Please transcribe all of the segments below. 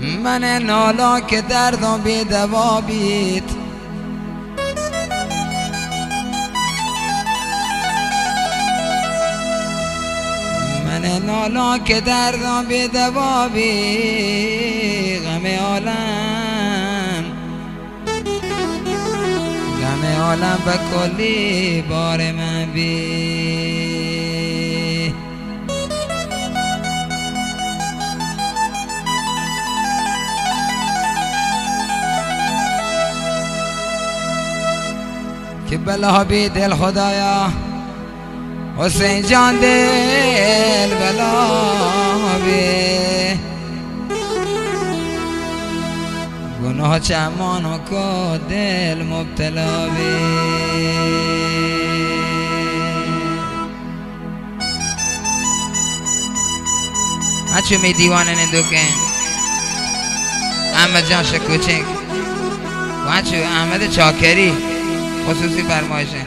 من نالا که دردم بی دوا بید، من نالا که دردم بی دوا بید، غم عالم به کلی بار من بی. که بلا بی دل خدایا، حسین جان دل بلا بی، گناه چمانو کو دل مبتلا بی. هچو می دیوانه ندوکن احمد جان شکوچنگ و هچو احمد چاکری خصوصی فرمایشه.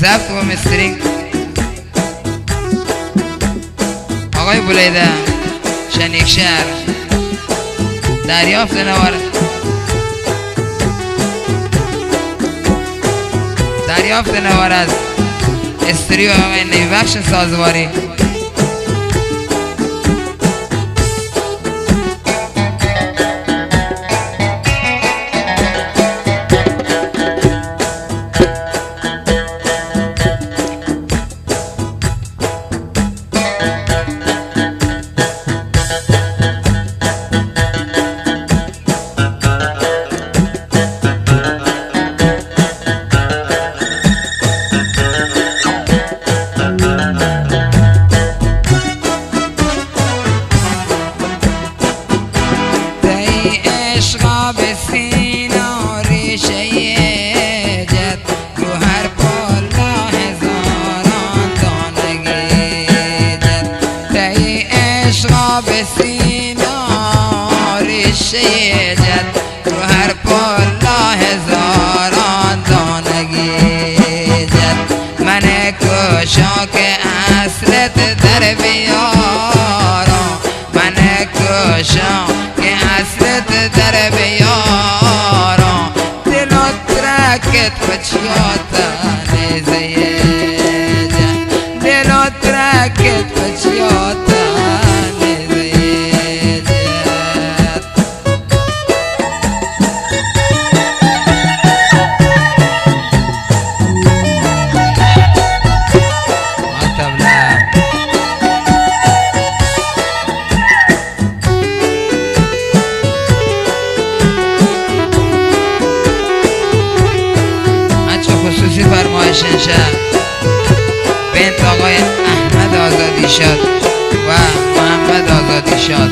ضبط و مسترینگ آقای بولیده شنیکشهر، دریافت نوار از استریو آقای نیوبخش سازواری. بسینا ریشه جد رو هر پلا هزاران دانگی جد، من کشا که اصلت در بیارم، من کشا که اصلت در بیارم، دلت رکت بچیاتا نیزه جد، دلت رکت بچیاتا فرمایشنشه بنت آقای احمد آزادی شاد و محمد آزادی شاد.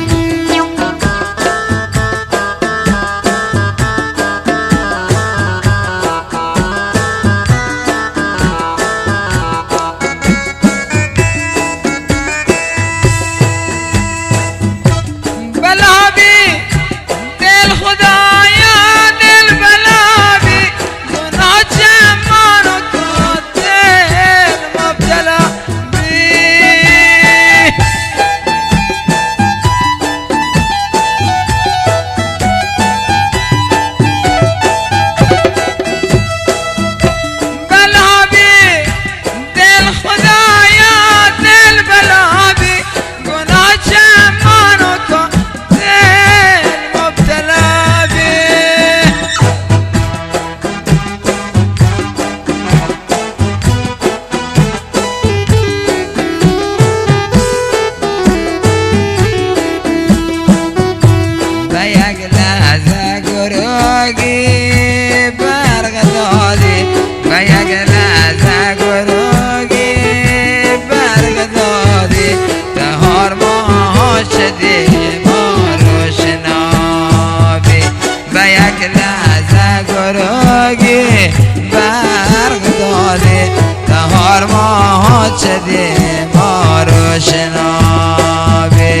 شده ما رو شنابه.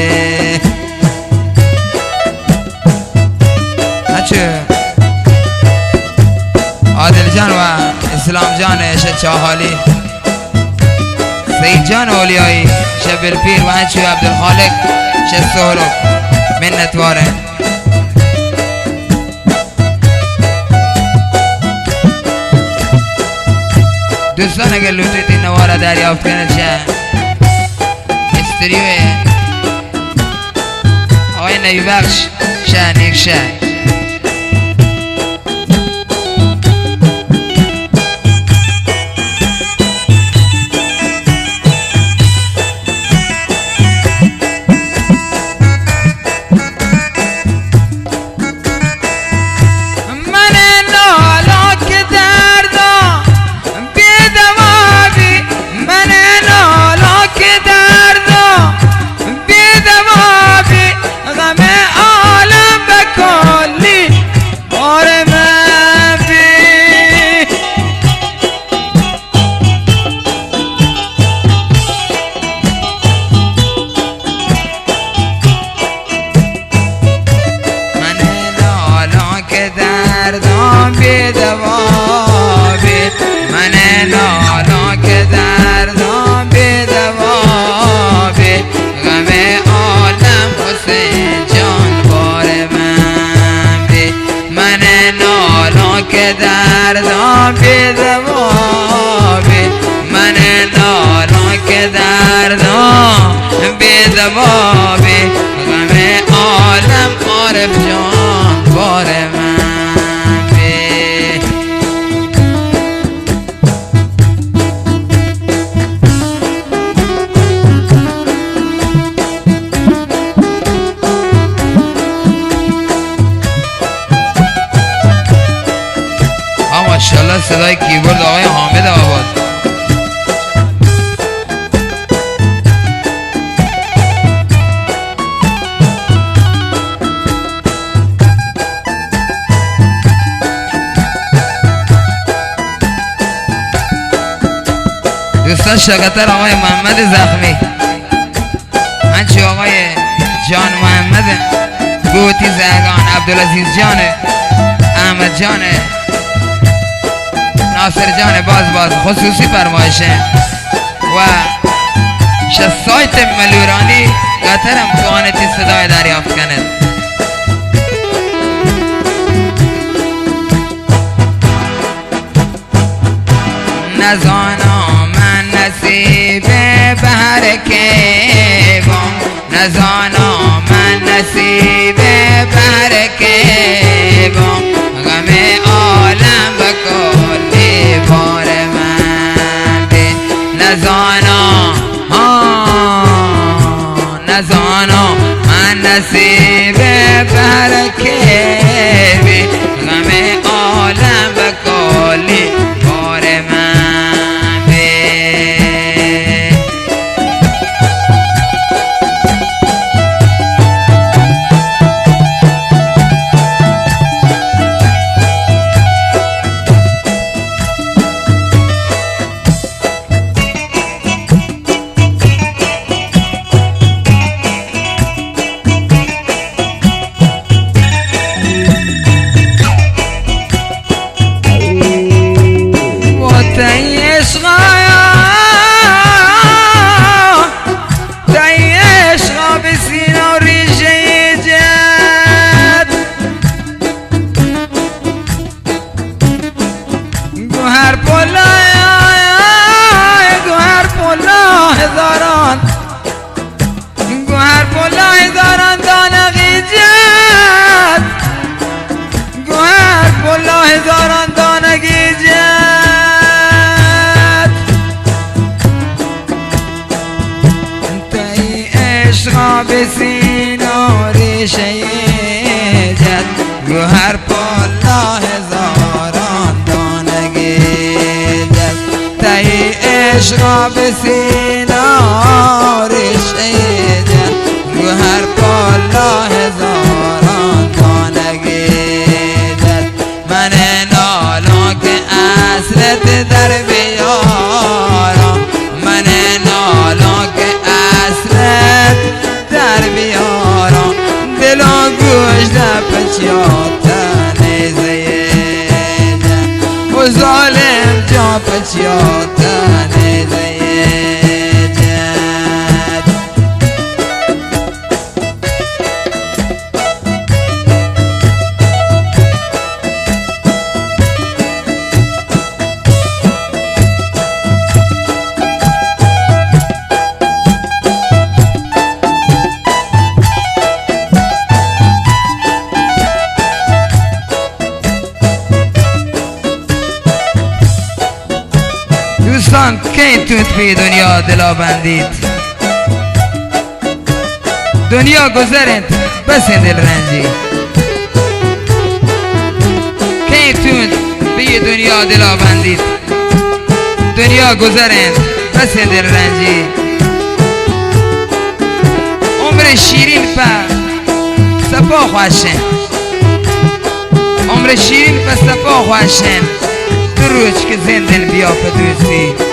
عادل جان و اسلام جان شد چاهالی، سید جان اولیایی شب الپیر و انشو عبدالخالق شد سهرو منت واره. دوستان اگر لوتید این نوارا دریافت کنید شه استریوه آقای نبی بخش شه نیک شه. دردان بی دوابی من نالان که دردان بی دوابی غم عالم عارف جان بار من بی. ماشاءالله صدای کیبورد آقای حامد آباد. دوستان شاگردر آقای محمد زخمی، همچنین آقای جان محمد گوتی زهگان، عبدالعزیز جان، احمد جان، ناصر جان باز خصوصی فرمایشه و سایت ملورانی قطرم توانتی صدای دریافت کنید. نزانا من نصیب بهر کیوان، نزانا من نصیب بهر کیوان غم عالم بکل بار من بین. نزانا نزانا من نصیب بهر کیوان غم عالم بکل بار من بین. بسینا ریشه جد گوهر پالا هزاران دانگی جد تایی عشقا بسینا ریشه جد گوهر پالا هزاران دانگی جد من نالا که اصلت در بیارم، من نالا که اصلت در بیارم دل و گوش در پچیات نیزه و و ظالم جا پچیاتن زیجد دوستان کی توت به دنیا دلا بندید دنیا گذرند بس دل رنجی کی توت به دنیا دلا بندید دنیا گذرند بس دل رنجی عمر شیرین پر سپا خوشن عمر شیرین پر سپا خوشن تو روز که زندن بیا دوستی